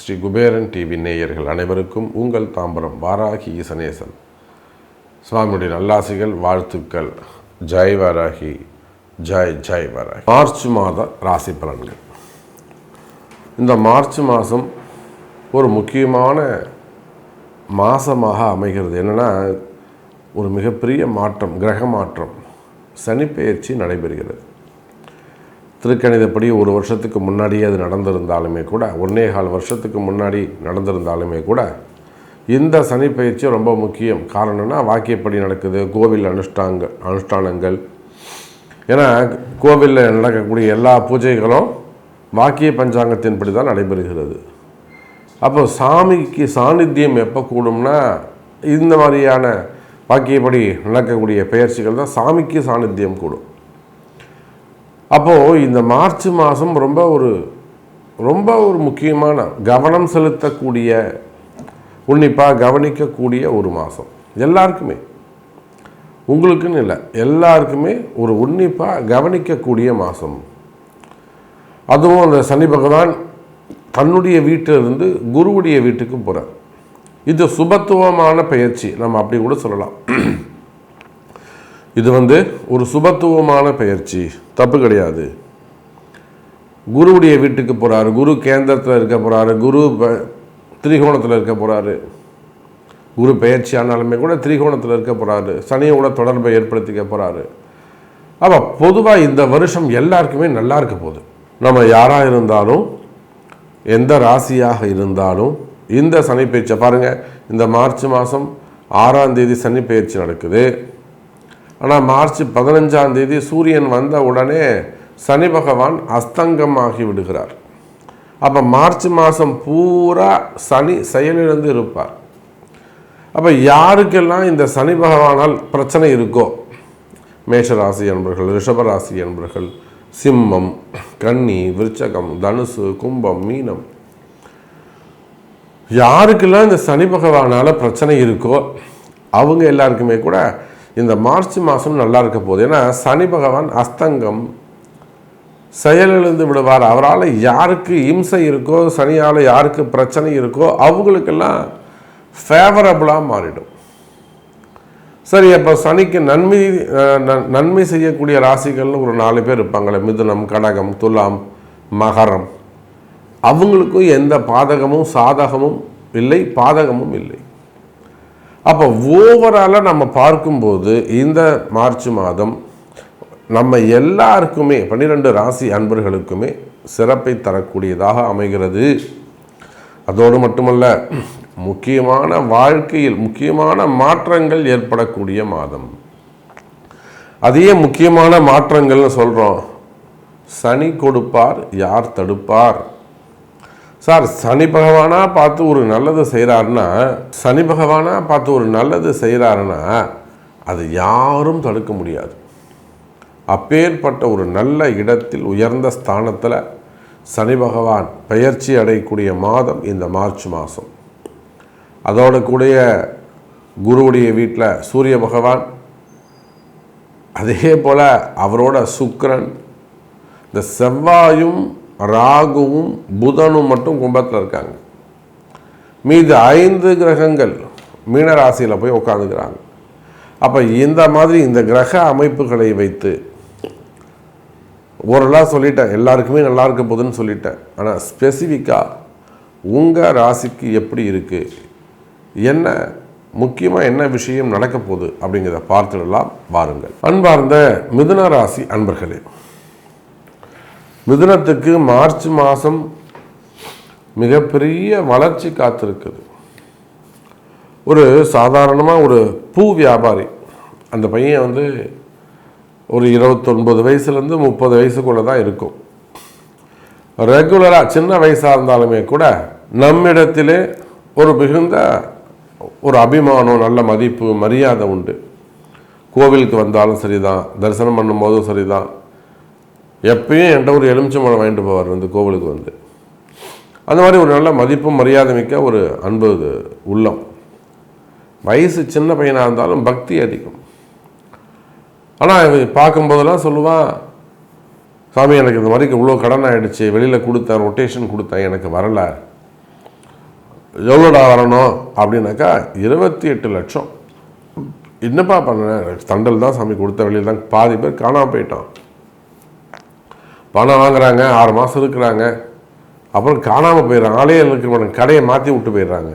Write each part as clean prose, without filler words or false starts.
Sri Kuberan TV நேயர்கள் அனைவருக்கும் உங்கள் தாம்பரம் வாராகி ஈசனேசன் சுவாமியுடைய நல்லாசிகள், வாழ்த்துக்கள். ஜெய் வாராகி, ஜெய் ஜெய் வாராகி. மார்ச் மாத ராசி பலன்கள். இந்த மார்ச் மாதம் ஒரு முக்கியமான மாதமாக அமைகிறது. என்னென்னா, ஒரு மிகப்பெரிய மாற்றம், கிரக மாற்றம், சனி பெயர்ச்சி நடைபெறுகிறது. திருக்கணிதப்படி ஒரு வருஷத்துக்கு முன்னாடியே அது நடந்திருந்தாலுமே கூட, 1.25 வருஷத்துக்கு முன்னாடி நடந்திருந்தாலுமே கூட, இந்த சனி பயிற்சி ரொம்ப முக்கியம். காரணம்னா, வாக்கியப்படி நடக்குது, கோவில் அனுஷ்டானங்கள். ஏன்னா கோவிலில் நடக்கக்கூடிய எல்லா பூஜைகளும் வாக்கிய பஞ்சாங்கத்தின்படி தான் நடைபெறுகிறது. அப்போ சாமிக்கு சாநித்தியம் எப்போ கூடும்னா, இந்த மாதிரியான வாக்கியப்படி நடக்கக்கூடிய பயிற்சிகள் தான் சாமிக்கு சாநித்தியம் கூடும். அப்போது இந்த மார்ச் மாதம் ரொம்ப ஒரு முக்கியமான, கவனம் செலுத்தக்கூடிய, உன்னிப்பாக கவனிக்கக்கூடிய ஒரு மாதம். எல்லாருக்குமே, உங்களுக்குன்னு இல்லை, எல்லாருக்குமே ஒரு உன்னிப்பாக கவனிக்கக்கூடிய மாதம். அதுவும் அந்த சனி பகவான் தன்னுடைய வீட்டிலிருந்து குருவுடைய வீட்டுக்கு போகிறார். இது சுபத்துவமான பயிற்சி, நம்ம அப்படி கூட சொல்லலாம். இது ஒரு சுபத்துவமான பயிற்சி, தப்பு கிடையாது. குருவுடைய வீட்டுக்கு போகிறாரு, குரு கேந்திரத்தில் இருக்க போகிறாரு, குரு திரிகோணத்தில் இருக்க போகிறாரு. குரு பயிற்சி ஆனாலுமே கூட திரிகோணத்தில் இருக்க போகிறாரு, சனியோட தொடர்பை ஏற்படுத்திக்க போகிறாரு. அப்போ பொதுவாக இந்த வருஷம் எல்லாருக்குமே நல்லா இருக்க போகுது. நம்ம யாராக இருந்தாலும், எந்த ராசியாக இருந்தாலும், இந்த சனி பயிற்சியை பாருங்கள். இந்த மார்ச் மாதம் 6ஆம் தேதி சனி பயிற்சி நடக்குது. ஆனால் மார்ச் 15ஆம் தேதி சூரியன் வந்த உடனே சனி பகவான் அஸ்தங்கமாகி விடுகிறார். அப்போ மார்ச் மாதம் பூரா சனி செயலிழந்து இருப்பார். அப்போ யாருக்கெல்லாம் இந்த சனி பகவானால் பிரச்சனை இருக்கோ, மேஷராசி என்பர்கள், ரிஷபராசி என்பர்கள், சிம்மம், கன்னி, விருச்சகம், தனுசு, கும்பம், மீனம், யாருக்கெல்லாம் இந்த சனி பகவானால் பிரச்சனை இருக்கோ அவங்க எல்லாருக்குமே கூட இந்த மார்ச் மாதம் நல்லா இருக்க போகுது. ஏன்னா சனி பகவான் அஸ்தங்கம், செயலிழந்து விடுவார். அவரால் யாருக்கு இம்சை இருக்கோ, சனியால் யாருக்கு பிரச்சனை இருக்கோ அவங்களுக்கெல்லாம் ஃபேவரபுளாக மாறிடும். சரி, அப்போ சனிக்கு நன்மை செய்யக்கூடிய ராசிகள்னு ஒரு 4 பேர் இருப்பாங்களே, மிதுனம், கடகம், துலாம், மகரம். அவங்களுக்கும் எந்த பாதகமும் சாதகமும் இல்லை, பாதகமும் இல்லை. அப்போ ஓவராலாக நம்ம பார்க்கும்போது இந்த மார்ச் மாதம் நம்ம எல்லாருக்குமே, 12 ராசி அன்பர்களுக்குமே சிறப்பை தரக்கூடியதாக அமைகிறது. அதோடு மட்டுமல்ல, முக்கியமான வாழ்க்கையில் முக்கியமான மாற்றங்கள் ஏற்படக்கூடிய மாதம். அதே முக்கியமான மாற்றங்கள்னு சொல்கிறோம். சனி கொடுப்பார், யார் தடுப்பார்? சார், சனி பகவானாக பார்த்து ஒரு நல்லது செய்கிறாருன்னா அது யாரும் தடுக்க முடியாது. அப்பேற்பட்ட ஒரு நல்ல இடத்தில், உயர்ந்த ஸ்தானத்தில் சனி பகவான் பெயர்ச்சி அடையக்கூடிய மாதம் இந்த மார்ச் மாதம். அதோட கூடிய குருவுடைய வீட்டில் சூரிய பகவான், அதே போல் அவரோட சுக்கிரன், இந்த செவ்வாயும் ராகுவும் புதனும் மட்டும் கும்பத்தில் இருக்காங்க. மீது 5 கிரகங்கள் மீனராசியில் போய் உட்காந்துக்கிறாங்க. அப்போ இந்த மாதிரி இந்த கிரக அமைப்புகளை வைத்து ஓரளவு சொல்லிட்டேன், எல்லாருக்குமே நல்லா இருக்க போகுதுன்னு சொல்லிட்டேன். ஆனால் ஸ்பெசிஃபிக்காக உங்கள் ராசிக்கு எப்படி இருக்குது, என்ன முக்கியமாக என்ன விஷயம் நடக்க போகுது அப்படிங்கிறத பார்த்துடலாம் வாருங்கள். அன்பார்ந்த மிதுன ராசி அன்பர்களே, மிதுனத்துக்கு மார்ச் மாதம் மிகப்பெரிய வளர்ச்சி காத்திருக்குது. ஒரு சாதாரணமாக ஒரு பூ வியாபாரி, அந்த பையன் ஒரு 29 வயசுலேருந்து 30 வயசுக்குள்ளே தான் இருக்கும். ரெகுலராக சின்ன வயசாக இருந்தாலுமே கூட நம்மிடத்திலே ஒரு மிகுந்த ஒரு அபிமானம், நல்ல மதிப்பு, மரியாதை உண்டு. கோவிலுக்கு வந்தாலும் சரிதான், தரிசனம் பண்ணும்போதும் சரிதான், எப்பயும் என்கிட்ட ஒரு எலுமிச்சம்பழம் வாங்கிட்டு போவார் கோவிலுக்கு அந்த மாதிரி ஒரு நல்ல மதிப்பும் மரியாதை மிக்க ஒரு அன்பு உள்ளம். வயசு சின்ன பையனாக இருந்தாலும் பக்தி அதிகம். ஆனால் பார்க்கும்போதெல்லாம் சொல்லுவான், சாமி எனக்கு இந்த மாதிரி இவ்வளோ கடன் ஆகிடுச்சு, வெளியில் கொடுத்தேன், ரொட்டேஷன் கொடுத்தேன், எனக்கு வரலை. எவ்வளோடா வரணும் அப்படின்னாக்கா 28 லட்சம். என்னப்பா பண்ணேன், தண்டல் தான் சாமி கொடுத்த, வெளியில் தான். பாதி பேர் காணாமல் போயிட்டான். பணம் வாங்குறாங்க, 6 மாதம் இருக்கிறாங்க, அப்புறம் காணாமல் போயிடுறாங்க. ஆளே இருக்கிற கடையை மாற்றி விட்டு போயிடுறாங்க.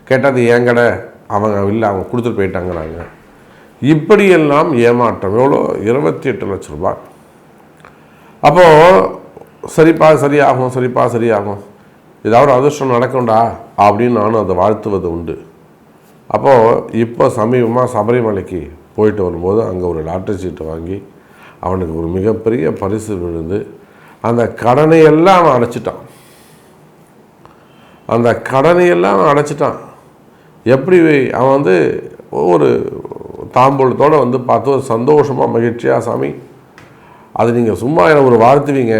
கேட்டால் அது என் கடை, அவங்க இல்லை, அவங்க கொடுத்துட்டு போயிட்டாங்கிறாங்க. இப்படியெல்லாம் ஏமாற்றம். எவ்வளோ? 28 லட்ச ரூபாய். அப்போது சரிப்பா சரியாகும், சரிப்பா சரியாகும், ஏதாவது அதிர்ஷ்டம் நடக்கும்டா அப்படின்னு நானும் அதை வாழ்த்துவது உண்டு. அப்போது இப்போ சமீபமாக சபரிமலைக்கு போயிட்டு வரும்போது அங்கே ஒரு லாட்டரி சீட்டு வாங்கி அவனுக்கு ஒரு மிகப்பெரிய பரிசு விழுந்து அந்த கடனையெல்லாம் அவன் அடைச்சிட்டான். அந்த கடனையெல்லாம் அவன் அடைச்சிட்டான். எப்படி அவன் ஒரு தாம்பூலத்தோடு பார்த்து ஒரு சந்தோஷமாக மகிழ்ச்சியாக, சாமி அது நீங்கள் சும்மா எனக்கு ஒரு வாழ்த்துவீங்க,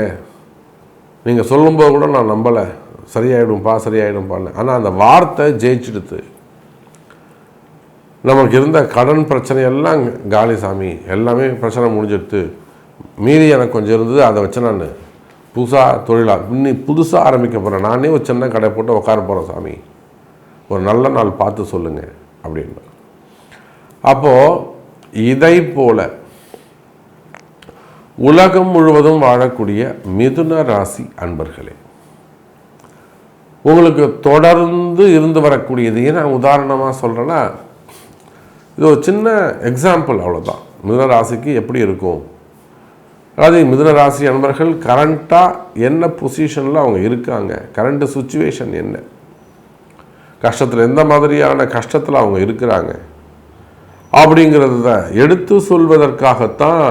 நீங்கள் சொல்லும்போது கூட நான் நம்பலை, சரியாயிடும்பா சரியாயிடும்பான்னு. ஆனால் அந்த வார்த்தை ஜெயிச்சிடுது. நமக்கு இருந்த கடன் பிரச்சனையெல்லாம் காலி சாமி, எல்லாமே பிரச்சனை முடிஞ்சிடுது. மீறி எனக்கு கொஞ்சம் இருந்தது, அதை வச்சு நான் புதுசாக ஆரம்பிக்க போகிறேன். நானே ஒரு சின்ன கடை போட்டு உட்கார போகிறேன் சாமி, ஒரு நல்ல நாள் பார்த்து சொல்லுங்கள் அப்படின்னு. அப்போது இதை போல உலகம் முழுவதும் வாழக்கூடிய மிதுன ராசி அன்பர்களே, உங்களுக்கு தொடர்ந்து இருந்து வரக்கூடியது. நான் உதாரணமாக சொல்கிறேன்னா, இது ஒரு சின்ன எக்ஸாம்பிள், அவ்வளோதான். மிதுன ராசிக்கு எப்படி இருக்கும், அதாவது மிதுன ராசி அன்பர்கள் கரண்ட்டாக என்ன பொசிஷனில் அவங்க இருக்காங்க, கரண்ட்டு சுச்சுவேஷன் என்ன, கஷ்டத்தில் எந்த மாதிரியான கஷ்டத்தில் அவங்க இருக்கிறாங்க அப்படிங்கிறத எடுத்து சொல்வதற்காகத்தான்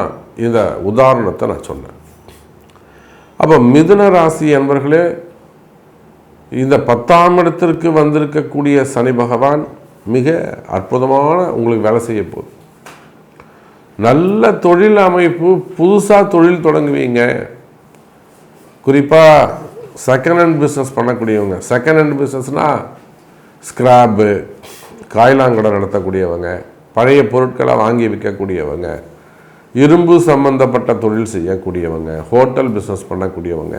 இந்த உதாரணத்தை நான் சொன்னேன். அப்போ மிதுன ராசி அன்பர்களே, இந்த 10ஆம் இடத்திற்கு வந்திருக்கக்கூடிய சனி பகவான் மிக அற்புதமான உங்களுக்கு வேலை செய்ய போகுது. நல்ல தொழில் அமைப்பு, புதுசாக தொழில் தொடங்குவீங்க. குறிப்பாக செகண்ட் ஹேண்ட் பிஸ்னஸ் பண்ணக்கூடியவங்க. செகண்ட் ஹேண்ட் பிஸ்னஸ்னால் ஸ்கிராப்பு, காய்லாங்கடை நடத்தக்கூடியவங்க, பழைய பொருட்களை வாங்கி விற்கக்கூடியவங்க, இரும்பு சம்பந்தப்பட்ட தொழில் செய்யக்கூடியவங்க, ஹோட்டல் பிஸ்னஸ் பண்ணக்கூடியவங்க,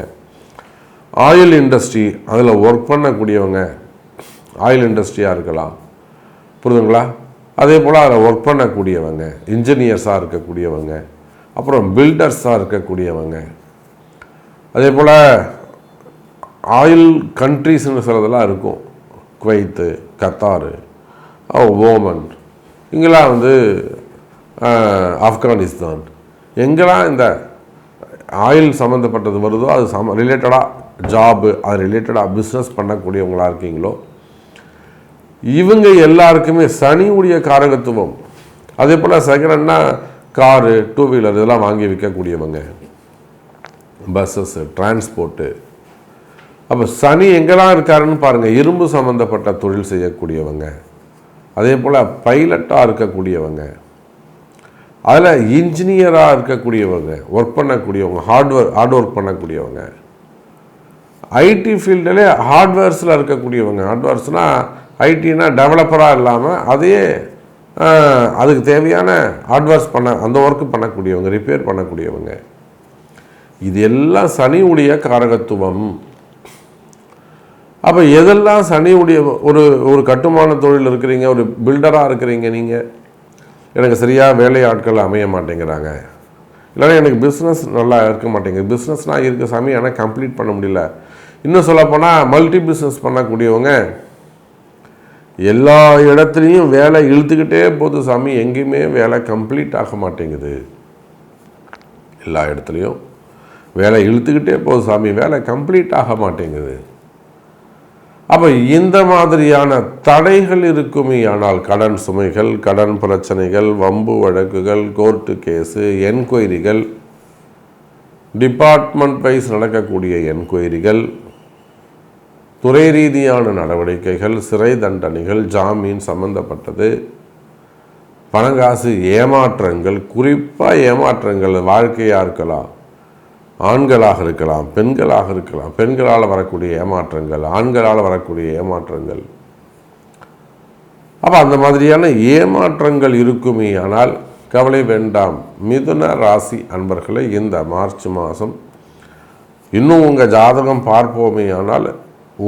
ஆயில் இண்டஸ்ட்ரி அதில் ஒர்க் பண்ணக்கூடியவங்க, ஆயில் இண்டஸ்ட்ரியாக இருக்கலாம், புரியுதுங்களா? அதே போல் அதில் ஒர்க் பண்ணக்கூடியவங்க, இன்ஜினியர்ஸாக இருக்கக்கூடியவங்க, அப்புறம் பில்டர்ஸாக இருக்கக்கூடியவங்க, அதே போல் ஆயில் கண்ட்ரிஸ்னு சிலதெல்லாம் இருக்கும். குவைத்து, கத்தாரு, ஓமன், இங்கெல்லாம் ஆப்கானிஸ்தான், எங்கெல்லாம் இந்த ஆயில் சம்மந்தப்பட்டது வருதோ அது ரிலேட்டடாக ஜாபு, அது ரிலேட்டடாக பிஸ்னஸ் பண்ணக்கூடியவங்களாக இருக்கீங்களோ, இவங்க எல்லாருக்குமே சனியுடைய காரகத்துவம். அதே போல் செகண்ட்னா காரு, 2 வீலர் இதெல்லாம் வாங்கி விற்கக்கூடியவங்க, பஸ்ஸஸ், டிரான்ஸ்போர்ட்டு. அப்போ சனி எங்கெல்லாம் இருக்காருன்னு பாருங்கள். இரும்பு சம்மந்தப்பட்ட தொழில் செய்யக்கூடியவங்க, அதே போல் பைலட்டாக இருக்கக்கூடியவங்க, அதில் இன்ஜினியராக இருக்கக்கூடியவங்க, ஒர்க் பண்ணக்கூடியவங்க, ஹார்ட் ஒர்க் பண்ணக்கூடியவங்க, ஐடி ஃபீல்டில் ஹார்ட்வேர்ஸில் இருக்கக்கூடியவங்க. ஹார்ட்வேர்ஸ்னால் ஐடினா டெவலப்பராக இல்லாமல் அதையே அதுக்கு தேவையான ஹார்ட்வேர்ஸ் அந்த ஒர்க்கு பண்ணக்கூடியவங்க, ரிப்பேர் பண்ணக்கூடியவங்க. இது எல்லாம் சனியுடைய காரகத்துவம். அப்போ எதெல்லாம் சனியுடைய ஒரு கட்டுமான தொழில் இருக்கிறீங்க, ஒரு பில்டராக இருக்கிறீங்க, நீங்கள் எனக்கு சரியாக வேலை ஆட்கள் அமைய மாட்டேங்கிறாங்க, இல்லைன்னா எனக்கு பிஸ்னஸ் நல்லா இருக்க மாட்டேங்குது, பிஸ்னஸ்னால் இருக்குது சாமி ஆனால் கம்ப்ளீட் பண்ண முடியல. இன்னும் சொல்லப்போனால் மல்டி பிஸ்னஸ் பண்ணக்கூடியவங்க, எல்லா இடத்துலையும் வேலை இழுத்துக்கிட்டே போகுது சாமி, எங்கேயுமே வேலை கம்ப்ளீட் ஆக மாட்டேங்குது, எல்லா இடத்துலையும் வேலை இழுத்துக்கிட்டே போகுது சாமி, வேலை கம்ப்ளீட் ஆக மாட்டேங்குது. அப்போ இந்த மாதிரியான தடைகள் இருக்குமே ஆனால், கடன் சுமைகள், கடன் பிரச்சனைகள், வம்பு வழக்குகள், கோர்ட்டு கேஸு, என்கொயரிகள், டிபார்ட்மெண்ட் வைஸ் நடக்கக்கூடிய என்கொயரிகள், துறை ரீதியான நடவடிக்கைகள், சிறை தண்டனைகள், ஜாமீன் சம்பந்தப்பட்டது, பணங்காசு ஏமாற்றங்கள், குறிப்பாக ஏமாற்றங்கள் வாழ்க்கையாக இருக்கலாம், ஆண்களாக இருக்கலாம், பெண்களாக இருக்கலாம், பெண்களால் வரக்கூடிய ஏமாற்றங்கள், ஆண்களால் வரக்கூடிய ஏமாற்றங்கள். அப்போ அந்த மாதிரியான ஏமாற்றங்கள் இருக்குமே ஆனால் கவலை வேண்டாம். மிதுன ராசி அன்பர்களை இந்த மார்ச் மாதம் இன்னும் உங்கள் ஜாதகம் பார்ப்போமே ஆனால்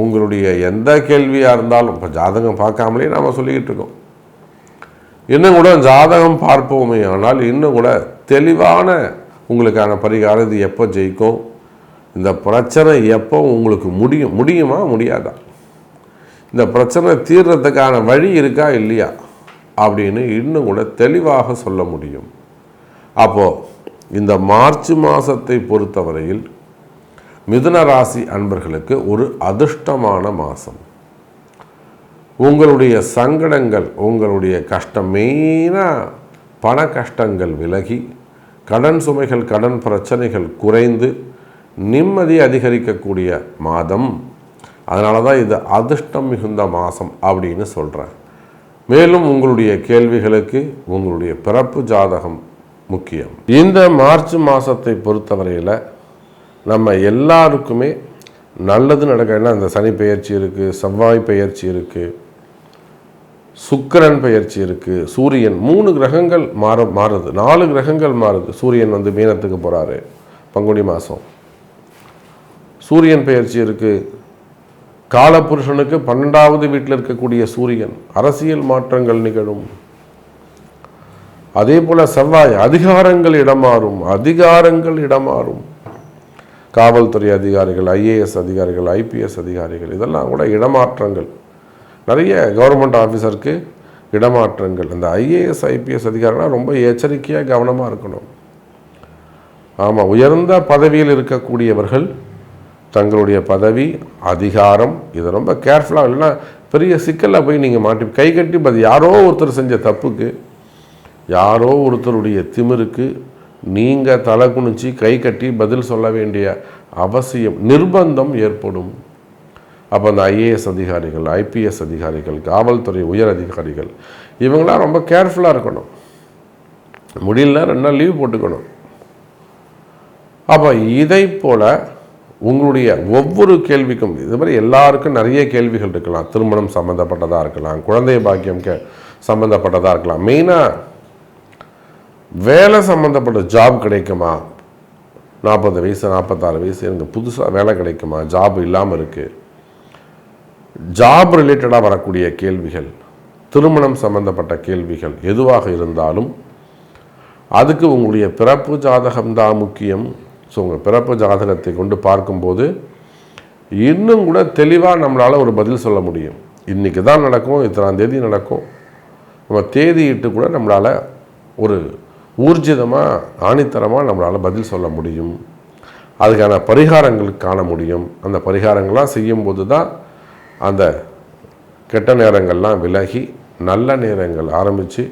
உங்களுடைய எந்த கேள்வியாக இருந்தாலும், இப்போ ஜாதகம் பார்க்காமலே நாம் சொல்லிக்கிட்டு இருக்கோம், இன்னும் கூட ஜாதகம் பார்ப்போமே ஆனால் இன்னும் கூட தெளிவான உங்களுக்கான பரிகாரம், இது எப்போ ஜெயிக்கும், இந்த பிரச்சனை எப்போ உங்களுக்கு முடியுமா முடியாதா, இந்த பிரச்சனை தீர்றதுக்கான வழி இருக்கா இல்லையா அப்படின்னு இன்னும் கூட தெளிவாக சொல்ல முடியும். அப்போது இந்த மார்ச் மாதத்தை பொறுத்தவரையில் மிதுன ராசி அன்பர்களுக்கு ஒரு அதிர்ஷ்டமான மாதம். உங்களுடைய சங்கடங்கள், உங்களுடைய கஷ்டம், மெயினாக பண கஷ்டங்கள் விலகி, கடன் சுமைகள், கடன் பிரச்சனைகள் குறைந்து நிம்மதி அதிகரிக்கக்கூடிய மாதம். அதனால தான் இது அதிர்ஷ்டம் மிகுந்த மாதம் அப்படின்னு சொல்கிறேன். மேலும் உங்களுடைய கேள்விகளுக்கு உங்களுடைய பிறப்பு ஜாதகம் முக்கியம். இந்த மார்ச் மாதத்தை பொறுத்தவரையில் நம்ம எல்லாருக்குமே நல்லது நடக்கணும்னா, இந்த சனி பெயர்ச்சி இருக்குது, செவ்வாய் பெயர்ச்சி இருக்குது, சுக்கிரன் பெயர்ச்சி இருக்குது, சூரியன், 3 கிரகங்கள் மாறுது, 4 கிரகங்கள் மாறுது. சூரியன் மீனத்துக்கு போகிறாரு பங்குனி மாதம், சூரியன் பெயர்ச்சி இருக்குது. காலபுருஷனுக்கு 12வது வீட்டில் இருக்கக்கூடிய சூரியன், அரசியல் மாற்றங்கள் நிகழும். அதே போல் செவ்வாய், அதிகாரங்கள் இடமாறும். காவல்துறை அதிகாரிகள், IAS அதிகாரிகள், IPS அதிகாரிகள், இதெல்லாம் கூட இடமாற்றங்கள். நிறைய கவர்மெண்ட் ஆஃபீஸருக்கு இடமாற்றங்கள். இந்த IAS IPS அதிகாரிகள்லாம் ரொம்ப எச்சரிக்கையாக கவனமாக இருக்கணும். ஆமாம், உயர்ந்த பதவியில் இருக்கக்கூடியவர்கள் தங்களுடைய பதவி, அதிகாரம், இதை ரொம்ப கேர்ஃபுல்லாக, இல்லைன்னா பெரிய சிக்கலில் போய் நீங்கள் மாட்டி கை கட்டி, யாரோ ஒருத்தர் செஞ்ச தப்புக்கு, யாரோ ஒருத்தருடைய திமிருக்கு நீங்கள் தலை குனிச்சு கை கட்டி பதில் சொல்ல வேண்டிய அவசியம், நிர்பந்தம் ஏற்படும். அப்போ அந்த IAS அதிகாரிகள், IPS அதிகாரிகள், காவல்துறை உயர் அதிகாரிகள், இவங்களாம் ரொம்ப கேர்ஃபுல்லாக இருக்கணும். முடியல 2 நாள் லீவ் போட்டுக்கணும். அப்போ இதை போல் உங்களுடைய ஒவ்வொரு கேள்விக்கும், இது மாதிரி எல்லாருக்கும் நிறைய கேள்விகள் இருக்கலாம். திருமணம் சம்மந்தப்பட்டதாக இருக்கலாம், குழந்தை பாக்கியம் சம்மந்தப்பட்டதாக இருக்கலாம், மெயினாக வேலை சம்மந்தப்பட்ட ஜாப் கிடைக்குமா, 40 வயசு 46 வயசு எனக்கு புதுசாக வேலை கிடைக்குமா, ஜாப் இல்லாமல் இருக்குது, ஜாப் ரிலேட்டடாக வரக்கூடிய கேள்விகள், திருமணம் சம்பந்தப்பட்ட கேள்விகள் எதுவாக இருந்தாலும் அதுக்கு உங்களுடைய பிறப்பு ஜாதகம்தான் முக்கியம். ஸோ உங்கள் பிறப்பு ஜாதகத்தை கொண்டு பார்க்கும்போது இன்னும் கூட தெளிவாக நம்மளால் ஒரு பதில் சொல்ல முடியும். இன்றைக்கி தான் நடக்கும், இத்தனாம் தேதி நடக்கும், நம்ம தேதியிட்டு கூட நம்மளால் ஒரு ஊர்ஜிதமாக ஆணித்தரமாக நம்மளால் பதில் சொல்ல முடியும். அதுக்கான பரிகாரங்கள் காண முடியும். அந்த பரிகாரங்கள்லாம் செய்யும்போது தான் அந்த கெட்ட நேரங்கள்லாம் விலகி நல்ல நேரங்கள் ஆரம்பித்து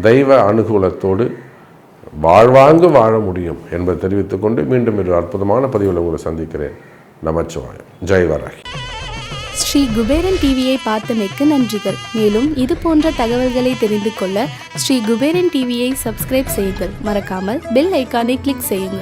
தெய்வ அனுகூலத்தோடு வாழ்வாங்கு வாழ முடியும் என்பதை தெரிவித்துக்கொண்டு மீண்டும் ஒரு அற்புதமான பதிவில் உங்களை சந்திக்கிறேன். நமச்சிவாயம். ஜெய் வராகி. ஸ்ரீ குபேரன் டிவியை பார்த்தமைக்கு நன்றிகள். மேலும் இது போன்ற தகவல்களை தெரிந்து கொள்ள ஸ்ரீ குபேரன் டிவியை சப்ஸ்கிரைப் செய்யுங்கள். மறக்காமல் பெல் ஐக்கானை கிளிக் செய்யுங்கள்.